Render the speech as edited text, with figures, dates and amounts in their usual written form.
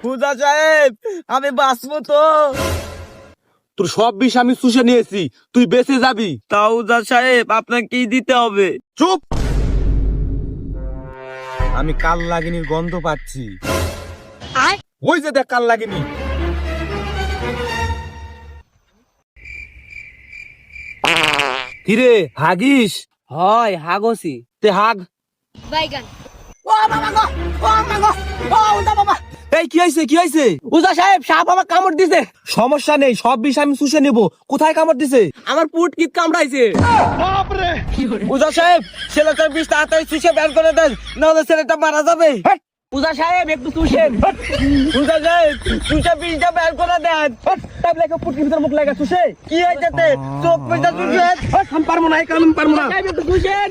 হুজা সাহেব আমি বাঁচবো তো? তোর সব বিষ আমি চুষে নিয়েছি, তুই বেঁচে যাবি। তাও হুজা সাহেব আপনাকে কি দিতে হবে? চুপ! আমি কাল লাগিনীর গন্ধ পাচ্ছি। ওই যে দেখ কাল লাগিনী। কিরে হাগিস? হয় হাগসি। তে হাগ। বাইগান। এই কি হয়েছে, কি হয়েছে? হুজা সাহেব সাপ আমার কামড় দিছে। সমস্যা নেই, সব বিষ আমি চুষে নেব। কোথায় কামড় দিছে? আমার পুট কিট কামড়াইছে। হুজা সাহেব ছেলেটার বিষ তাড়াতাড়ি চুষে বের করে দেন, নাহলে ছেলেটা মারা যাবে। হুজা সাহেব একটু চুষেন। হুজা সাহেব চুষে বিষটা বের করে দেন। তাই লেখা পুট ভিতর মুখ লাগা চুষে কি হয়েছে? চোখ পেটা চুষেন। পারবো না, এই কারণ পারবো না। একটু চুষেন।